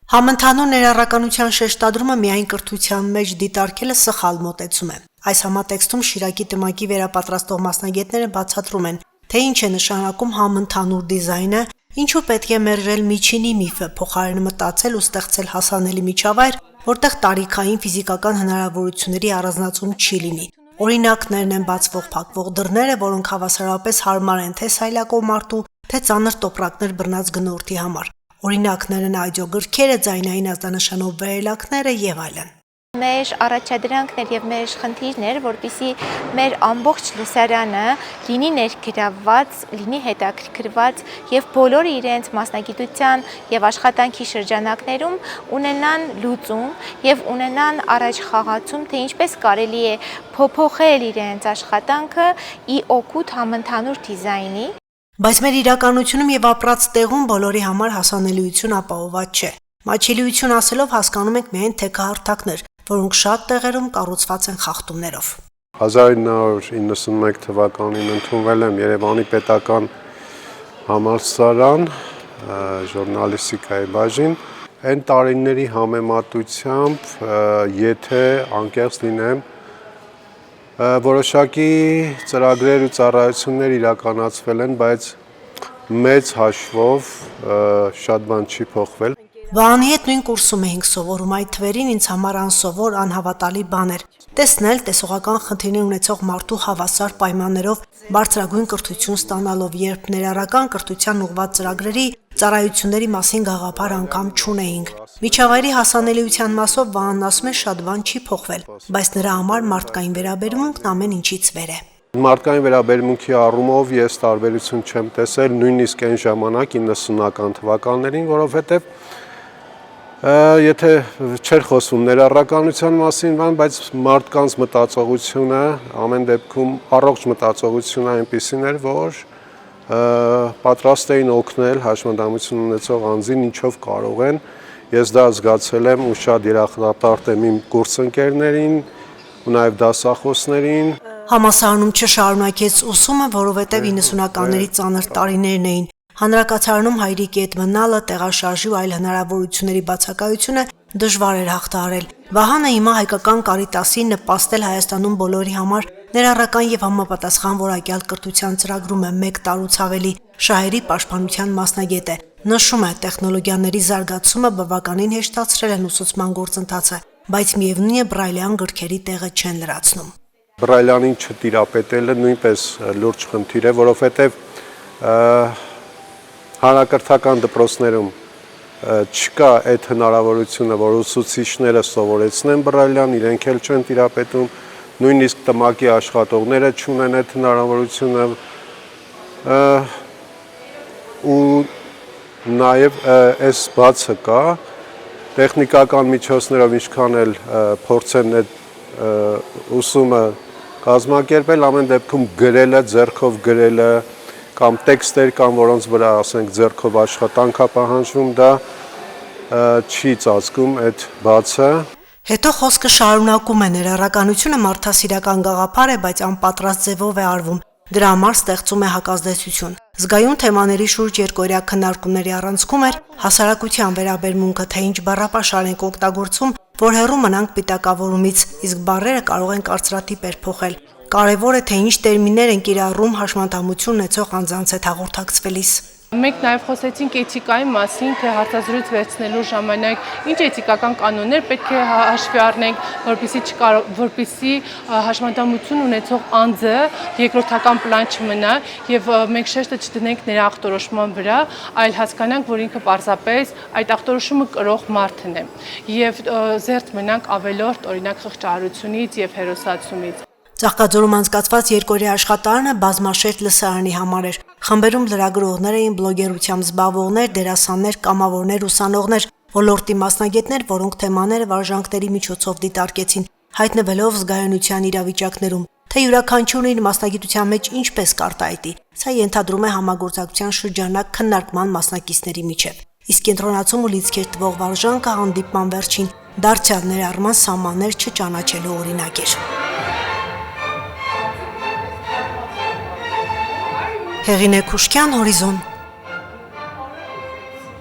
Համընդհանուր ներառականության շեշտադրումը միայն կրթության մեջ դիտարկելը սխալ մոտեցում է։ Այս համատեքստում Շիրակի տմակի վերապատրաստող մասնագետները բացատրում են, թե ինչ է նշանակում համընդհանուր դիզայնը, ինչու պետք է մերժել միջինի միֆը, փոխարեն մտածել ու ստեղծել հասանելի միջավայր, որտեղ տարիքային ֆիզիկական հնարավորությունների առանձնացում չի լինի։ Օրինակներն են բացվող-փակվող դռները, որոնք հավասարապես հարմար են թե սայլակող մարդու, թե ծանր տոպրակներ բռնած գնորդի համար։ Օրինակներ են աուդիոգրքերը, ձայնային ազդանշանով վերելակները եւ այլն։ Մեր առաջադրանքներ եւ մեր խնդիրներ, որպեսզի մեր ամբողջ լսարանը լինի ներգրավված, լինի հետաքրքրված եւ բոլորը իրենց մասնագիտության եւ աշխատանքի շրջանակներում ունենան լուծում եւ ունենան առաջխաղացում, թե ինչպես կարելի է փոփոխել իրենց աշխատանքը ի օգուտ համընդհանուր դիզայնի։ Բայց մեր իրականությունում եւ ապրած տեղում բոլորի համար հասանելիություն ապահովված չէ։ Մաչելիություն ասելով հասկանում ենք միայն թեքահարթակներ, որոնք շատ տեղերում կառուցված են խախտումներով։ 1991 թվականին ընդունվել եմ Երևանի պետական համալսարան, ժուրնալիստիկայի բաժին։ Այն տարիների համեմատությամբ, եթե անկեղծ լինեմ, որոշակի ծրագրեր ու ծառայություններ իրականացվել են, բայց մեծ հաշվով շատ բան չի փոխվել։ Վահանի հետ նույն կուրսում էինք սովորում, այդ թվերին ինձ համար անսովոր, անհավատալի բան էր տեսնել տեսողական խնդիրներ ունեցող մարդու հավասար պայմաններով բարձրագույն կրթություն ստանալով, երբ ներառական կրթության ուղղված ծրագրերի ծառայությունների մասին գաղափար անգամ չունեինք։ Միջավայրի հասանելիության մասով Վահանն ասում է շատ բան չի փոխվել, բայց նրա համար մարդկային վերաբերմունքն ամեն ինչից վեր է։ Մարդկային վերաբերմունքի առումով ես տարբերություն չեմ տեսել նույնիսկ այն ժամանակ 90-ական թվականներին, որովհետև եթե չէր խոսվում ներառականության մասին, բայց մարդկանց մտածողությունը ամեն դեպքում առողջ մտածողությունը այնպիսին էր, որ պատրաստ էին օգնել հաշմանդամություն ունեցող անձին ինչով կարող են։ Ես դա զգացել եմ ու շատ երախտապարտ եմ իմ կուրսընկերներին ու նաև դասախոսներին։ Համալսարանում չշարունակեց ուսումը, որովհետև 90-ականների ծանր տարիներն էին։ Հանրակացարանում հայրիկի հետ մնալը, տեղաշարժի ու այլ հնարավորությունների բացակայությունը դժվար էր հաղթահարել։ Վահանը հիմա հայկական Կարիտասի նպաստել Հայաստանում բոլորի համար ներառական եւ համապատասխան որակյալ կրթության ծրագրում է 1 տարուց ավելի շահերի պաշտպանության մասնագետ է։ Նշում է, տեխնոլոգիաների զարգացումը բավականին հեշտացրել են ուսուցման գործընթացը, բայց միևնույն է բրայլյան գրքերի տեղը չեն լրացնում։ Բրայլյանին չտիրապետելը նույնպես լուրջ խնդիր է, որովհետև հանրակրթական դպրոցներում չկա այդ հնարավորությունը, որ ուսուցիչները սովորեցնեն բրայլյան, իրենք էլ չեն տիրապետում, նույնիսկ տմակի աշխատողները չունեն այդ հնարավորությունը ու նաև այս բացը կա, տեխնիկական միջոցներով ինչքան էլ փորձեն այդ ուսումը կազմակերպել, ամեն դեպքում գրելը, ձեռքով գրելը կամ տեքստեր կան, որոնց վրա ասենք ձեռքով աշխատանք է պահանջվում, դա չի ծածկում այդ բացը։ Հետո խոսքը շարունակում է ներառականությունը մարդասիրական գաղափար է, բայց անպատրաստ ձևով է արվում։ Դրա համար ստեղծում է հակազդեցություն։ Զգայուն թեմաների շուրջ երկօրյա քննարկումների առանցքում էր հասարակության վերաբերմունքը, թե ինչ բառապաշար ենք օգտագործում, որ հեռու մնանք պիտակավորումից, իսկ բառերը կարող են կարծրատիպեր փոխել։ Կարևոր է, թե ինչ տերմիններ են կիրառում հաշմանդամություն ունեցող անձանց հետ հաղորդակցվելիս։ Մենք նաև խոսեցինք էթիկայի մասին, թե հարցազրույց վերցնելու ժամանակ ինչ էթիկական կանոններ պետք է հաշվի առնենք, որպեսզի հաշմանդամություն ունեցող անձը երկրորդական պլան չմնա եւ մենք շեշտը չդնենք նրա ախտորոշման վրա, այլ հասկանանք, որ ինքը պարզապես այդ ախտորոշումը կրող մարդն է եւ զերծ մնանք ավելորդ օրինակ խղճահարությունից եւ հերոսացումից։ Ծաղկաձորում անցկացված երկօրյա աշխատարանը բազմաշերտ լսարանի համար էր։ Խմբերում լրագրողներ էին, բլոգերությամբ զբաղվողներ, դերասաններ, կամավորներ, ուսանողներ, ոլորտի մասնագետներ, որոնք թեմաները վարժանքների միջոցով դիտարկեցին, հայտնվելով զգայունության իրավիճակներում, թե յուրաքանչյուրն իր մասնագիտության մեջ ինչպես կարտահայտի։ Սա ենթադրում է համագործակցության շրջանակ քննարկման մասնակիցների միջև։ Իսկ կենտրոնացում ու լիցքեր տվող վարժանքը հանդիպման վերջին դարձյալ ներառման սահմաններ չճանաչելու օրինակ էր։ Հեղինե Քուշկյան, Հորիզոն։